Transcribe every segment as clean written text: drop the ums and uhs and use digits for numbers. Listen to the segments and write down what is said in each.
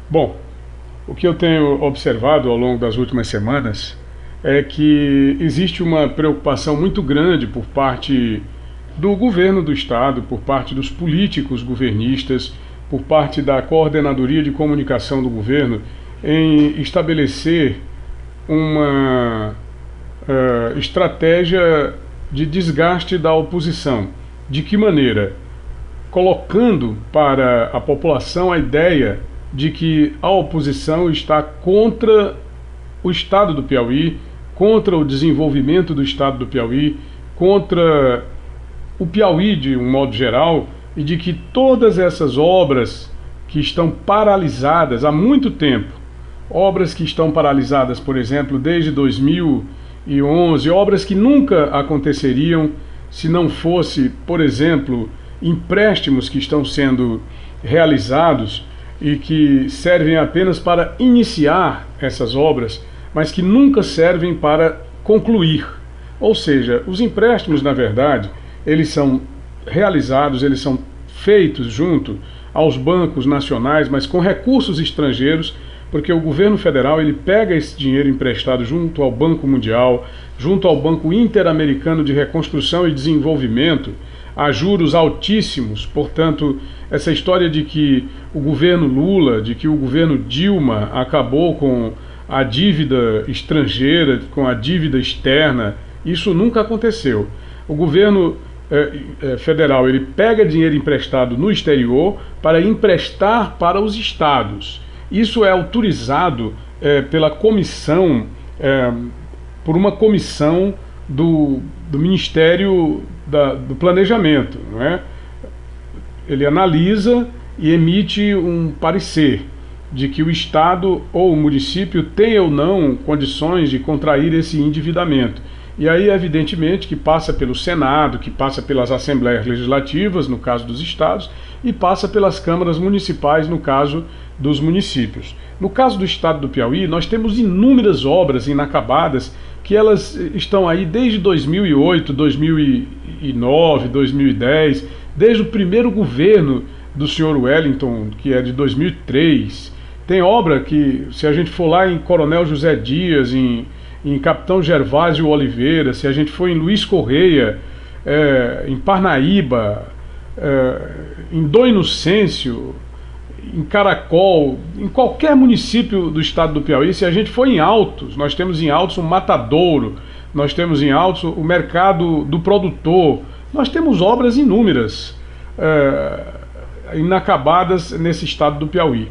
Bom, o que eu tenho observado ao longo das últimas semanas é que existe uma preocupação muito grande por parte do governo do estado, por parte dos políticos governistas, por parte da coordenadoria de comunicação do governo, em estabelecer uma estratégia de desgaste da oposição. De que maneira? Colocando para a população a ideia de que a oposição está contra o estado do Piauí, contra o desenvolvimento do estado do Piauí, contra o Piauí de um modo geral, e de que todas essas obras que estão paralisadas há muito tempo, obras que estão paralisadas, por exemplo, desde 2011, obras que nunca aconteceriam se não fosse, por exemplo, empréstimos que estão sendo realizados e que servem apenas para iniciar essas obras, mas que nunca servem para concluir. Ou seja, os empréstimos, na verdade, eles são realizados, eles são feitos junto aos bancos nacionais, mas com recursos estrangeiros, porque o governo federal ele pega esse dinheiro emprestado junto ao Banco Mundial, junto ao Banco Interamericano de Reconstrução e Desenvolvimento, a juros altíssimos. Portanto, essa história de que o governo Lula, de que o governo Dilma acabou com a dívida estrangeira, com a dívida externa, isso nunca aconteceu. O governo federal ele pega dinheiro emprestado no exterior para emprestar para os estados. Isso é autorizado pela comissão, por uma comissão do Ministério do Planejamento, não é? Ele analisa e emite um parecer de que o Estado ou o município tem ou não condições de contrair esse endividamento. E aí, evidentemente, que passa pelo Senado, que passa pelas Assembleias Legislativas, no caso dos estados, e passa pelas câmaras municipais, no caso dos municípios. No caso do estado do Piauí, nós temos inúmeras obras inacabadas que elas estão aí desde 2008, 2009, 2010, desde o primeiro governo do senhor Wellington, que é de 2003. Tem obra que, se a gente for lá em Coronel José Dias, em Capitão Gervásio Oliveira, se a gente for em Luiz Correia, em Parnaíba, em Dom Inocêncio, em Caracol, em qualquer município do estado do Piauí, se a gente for em Altos, nós temos em Altos o Matadouro, nós temos em Altos o Mercado do Produtor, nós temos obras inúmeras inacabadas nesse estado do Piauí.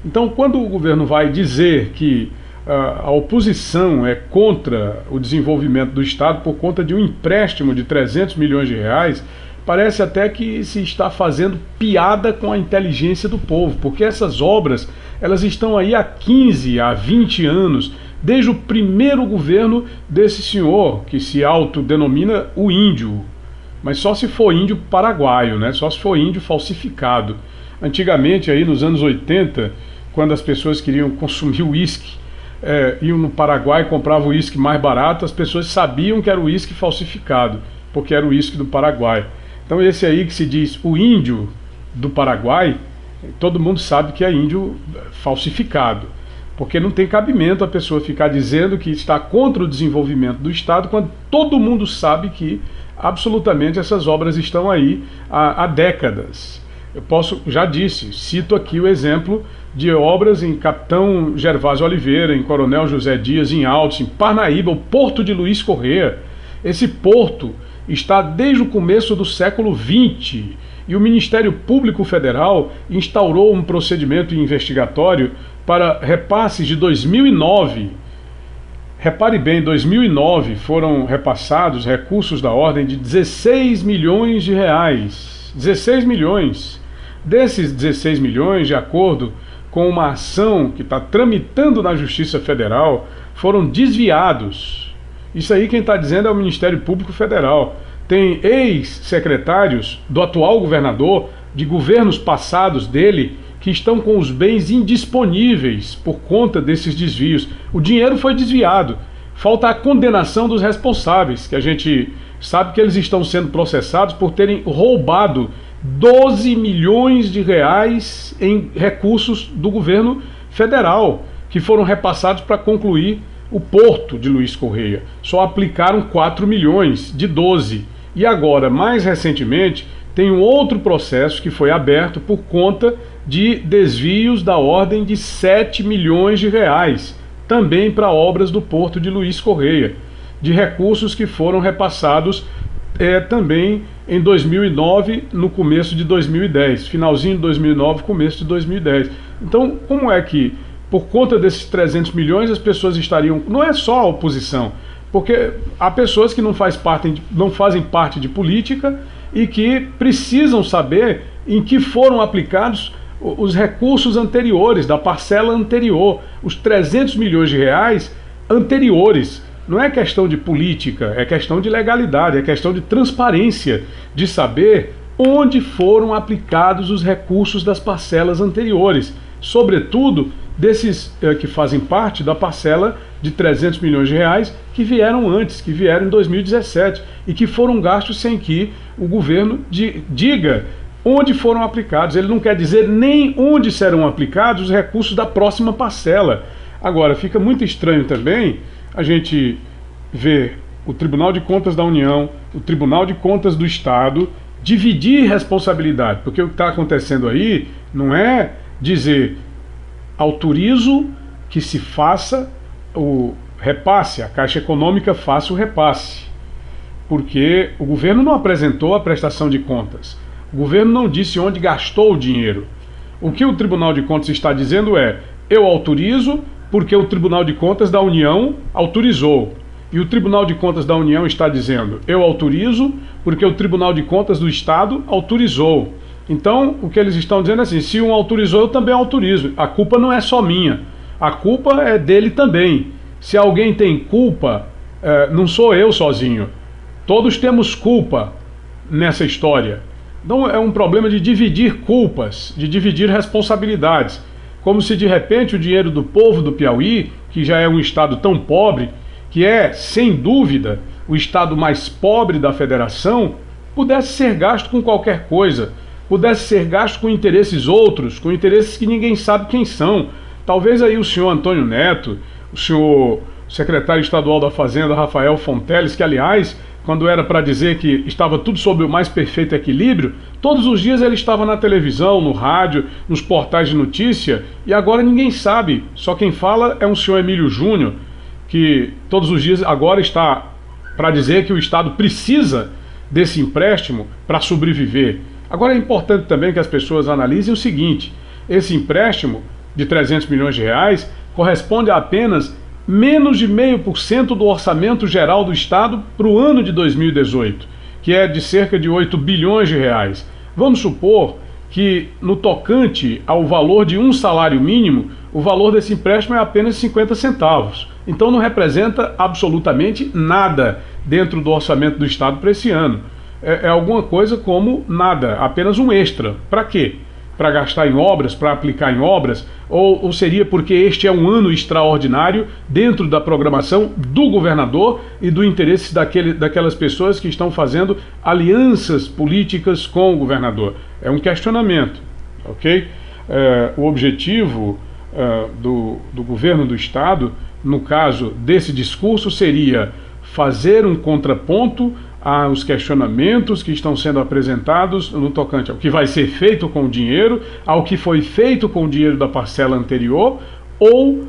Então, quando o governo vai dizer que a oposição é contra o desenvolvimento do estado por conta de um empréstimo de 300 milhões de reais, parece até que se está fazendo piada com a inteligência do povo, porque essas obras elas estão aí há 15, há 20 anos, desde o primeiro governo desse senhor, que se autodenomina o índio, mas só se for índio paraguaio, né? Só se for índio falsificado. Antigamente, aí nos anos 80, quando as pessoas queriam consumir uísque, iam no Paraguai e compravam o uísque mais barato, as pessoas sabiam que era o uísque falsificado, porque era o uísque do Paraguai. Então esse aí que se diz o índio do Paraguai, todo mundo sabe que é índio falsificado, porque não tem cabimento a pessoa ficar dizendo que está contra o desenvolvimento do estado, quando todo mundo sabe que absolutamente essas obras estão aí há décadas. Já disse, cito aqui o exemplo de obras em Capitão Gervásio Oliveira, em Coronel José Dias, em Altos, em Parnaíba, o Porto de Luiz Correia. Esse porto está desde o começo do século XX e o Ministério Público Federal instaurou um procedimento investigatório para repasses de 2009. Repare bem, em 2009 foram repassados recursos da ordem de 16 milhões de reais. 16 milhões. Desses 16 milhões, de acordo com uma ação que está tramitando na Justiça Federal, foram desviados. Isso aí quem está dizendo é o Ministério Público Federal. Tem ex-secretários do atual governador, de governos passados dele, que estão com os bens indisponíveis por conta desses desvios. O dinheiro foi desviado. Falta a condenação dos responsáveis, que a gente sabe que eles estão sendo processados por terem roubado 12 milhões de reais em recursos do governo federal, que foram repassados para concluir o porto de Luiz Correia. Só aplicaram 4 milhões de 12. E agora, mais recentemente, tem um outro processo que foi aberto por conta de desvios da ordem de 7 milhões de reais, também para obras do porto de Luiz Correia, de recursos que foram repassados também em 2009, no começo de 2010, finalzinho de 2009, começo de 2010. Então, como é que, por conta desses 300 milhões, as pessoas estariam... Não é só a oposição, porque há pessoas que não fazem parte de política e que precisam saber em que foram aplicados os recursos anteriores, da parcela anterior, os 300 milhões de reais anteriores. Não é questão de política, é questão de legalidade, é questão de transparência, de saber onde foram aplicados os recursos das parcelas anteriores, sobretudo desses que fazem parte da parcela de 300 milhões de reais que vieram antes, que vieram em 2017 e que foram gastos sem que o governo diga onde foram aplicados. Ele não quer dizer nem onde serão aplicados os recursos da próxima parcela. Agora, fica muito estranho também a gente ver o Tribunal de Contas da União, o Tribunal de Contas do Estado dividir responsabilidade, porque o que está acontecendo aí não é dizer autorizo que se faça o repasse, a Caixa Econômica faça o repasse, porque o governo não apresentou a prestação de contas, o governo não disse onde gastou o dinheiro. O que o Tribunal de Contas está dizendo é: eu autorizo porque o Tribunal de Contas da União autorizou. E o Tribunal de Contas da União está dizendo: eu autorizo porque o Tribunal de Contas do Estado autorizou. Então, o que eles estão dizendo é assim: se um autorizou, eu também autorizo. A culpa não é só minha, a culpa é dele também. Se alguém tem culpa, não sou eu sozinho. Todos temos culpa nessa história. Então, é um problema de dividir culpas, de dividir responsabilidades. Como se de repente o dinheiro do povo do Piauí, que já é um estado tão pobre, que é, sem dúvida, o estado mais pobre da federação, pudesse ser gasto com qualquer coisa, pudesse ser gasto com interesses outros, com interesses que ninguém sabe quem são. Talvez aí o senhor Antônio Neto, o senhor secretário estadual da Fazenda, Rafael Fonteles, que aliás, quando era para dizer que estava tudo sob o mais perfeito equilíbrio, todos os dias ele estava na televisão, no rádio, nos portais de notícia, e agora ninguém sabe, só quem fala é um senhor Emílio Júnior, que todos os dias agora está para dizer que o Estado precisa desse empréstimo para sobreviver. Agora é importante também que as pessoas analisem o seguinte: esse empréstimo de 300 milhões de reais corresponde a apenas menos de 0,5% do orçamento geral do Estado para o ano de 2018, que é de cerca de 8 bilhões de reais. Vamos supor que, no tocante ao valor de um salário mínimo, o valor desse empréstimo é apenas 50 centavos. Então não representa absolutamente nada dentro do orçamento do Estado para esse ano. É alguma coisa como nada, apenas um extra. Para quê? Para gastar em obras, para aplicar em obras? Ou seria porque este é um ano extraordinário dentro da programação do governador e do interesse daquelas pessoas que estão fazendo alianças políticas com o governador? É um questionamento, ok? O objetivo do governo do Estado, no caso desse discurso, seria fazer um contraponto aos questionamentos que estão sendo apresentados no tocante ao que vai ser feito com o dinheiro, ao que foi feito com o dinheiro da parcela anterior, ou,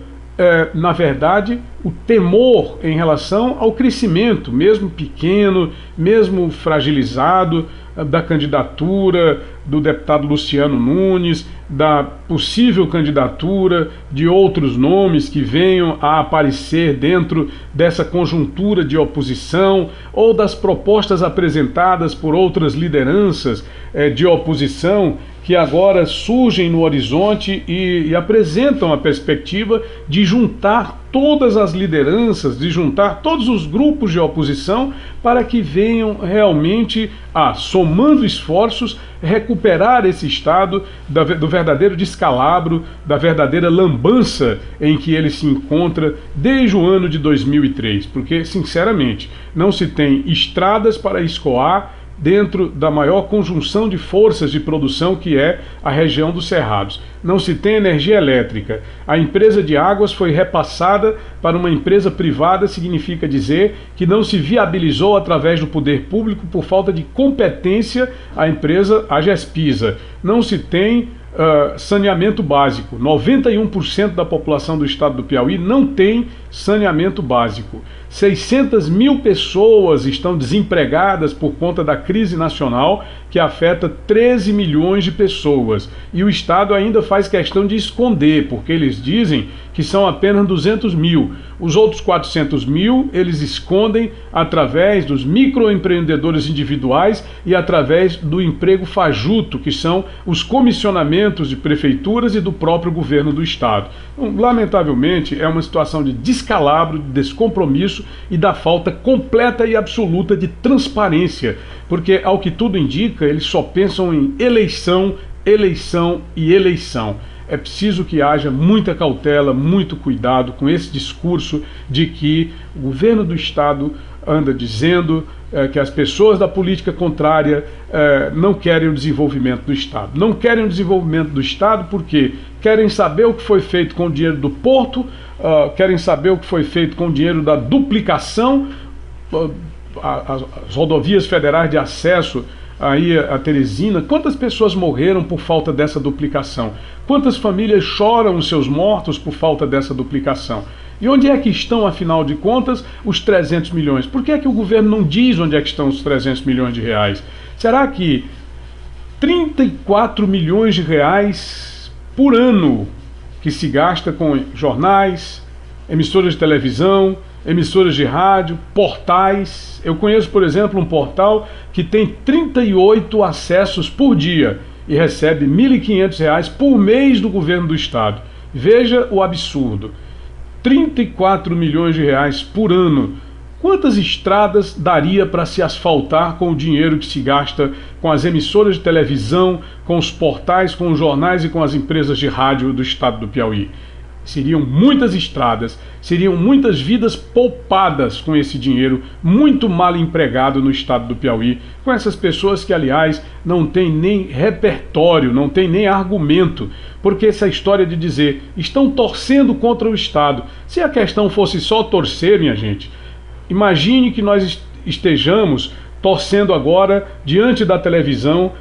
na verdade, o temor em relação ao crescimento, mesmo pequeno, mesmo fragilizado, da candidatura do deputado Luciano Nunes, da possível candidatura de outros nomes que venham a aparecer dentro dessa conjuntura de oposição, ou das propostas apresentadas por outras lideranças de oposição que agora surgem no horizonte e apresentam a perspectiva de juntar todas as lideranças, de juntar todos os grupos de oposição para que venham realmente somando esforços, recuperar esse estado do verdadeiro descalabro, da verdadeira lambança em que ele se encontra desde o ano de 2003, porque, sinceramente, não se tem estradas para escoar dentro da maior conjunção de forças de produção que é a região dos Cerrados. Não se tem energia elétrica. A empresa de águas foi repassada para uma empresa privada, significa dizer que não se viabilizou através do poder público por falta de competência a empresa Agespisa. Não se tem saneamento básico. 91% da população do estado do Piauí não tem saneamento básico. 600 mil pessoas estão desempregadas por conta da crise nacional que afeta 13 milhões de pessoas. E o Estado ainda faz questão de esconder, porque eles dizem que são apenas 200 mil. Os outros 400 mil eles escondem através dos microempreendedores individuais e através do emprego fajuto, que são os comissionamentos de prefeituras e do próprio governo do Estado. Então, lamentavelmente, é uma situação de descalabro, de descompromisso e da falta completa e absoluta de transparência, porque, ao que tudo indica, eles só pensam em eleição, eleição e eleição. É preciso que haja muita cautela, muito cuidado com esse discurso de que o governo do Estado anda dizendo que as pessoas da política contrária não querem o desenvolvimento do Estado. Não querem o desenvolvimento do Estado porque querem saber o que foi feito com o dinheiro do Porto, querem saber o que foi feito com o dinheiro da duplicação, as rodovias federais de acesso aí a Teresina. Quantas pessoas morreram por falta dessa duplicação? Quantas famílias choram os seus mortos por falta dessa duplicação? E onde é que estão, afinal de contas, os 300 milhões? Por que é que o governo não diz onde é que estão os 300 milhões de reais? Será que 34 milhões de reais por ano que se gasta com jornais, emissoras de televisão, emissoras de rádio, portais? Eu conheço, por exemplo, um portal que tem 38 acessos por dia e recebe R$ 1.500 por mês do governo do Estado. Veja o absurdo. 34 milhões de reais por ano. Quantas estradas daria para se asfaltar com o dinheiro que se gasta com as emissoras de televisão, com os portais, com os jornais e com as empresas de rádio do estado do Piauí? Seriam muitas estradas, seriam muitas vidas poupadas com esse dinheiro muito mal empregado no estado do Piauí, com essas pessoas que, aliás, não têm nem repertório, não têm nem argumento, porque essa história de dizer estão torcendo contra o Estado, se a questão fosse só torcer, minha gente, imagine que nós estejamos torcendo agora diante da televisão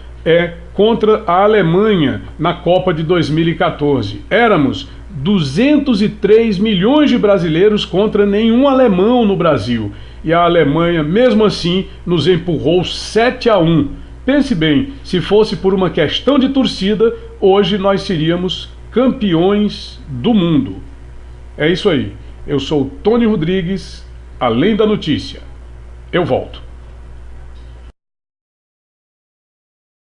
contra a Alemanha na Copa de 2014. Éramos 203 milhões de brasileiros contra nenhum alemão no Brasil. E a Alemanha, mesmo assim, nos empurrou 7-1. Pense bem, se fosse por uma questão de torcida, hoje nós seríamos campeões do mundo. É isso aí. Eu sou Tony Rodrigues, Além da Notícia. Eu volto.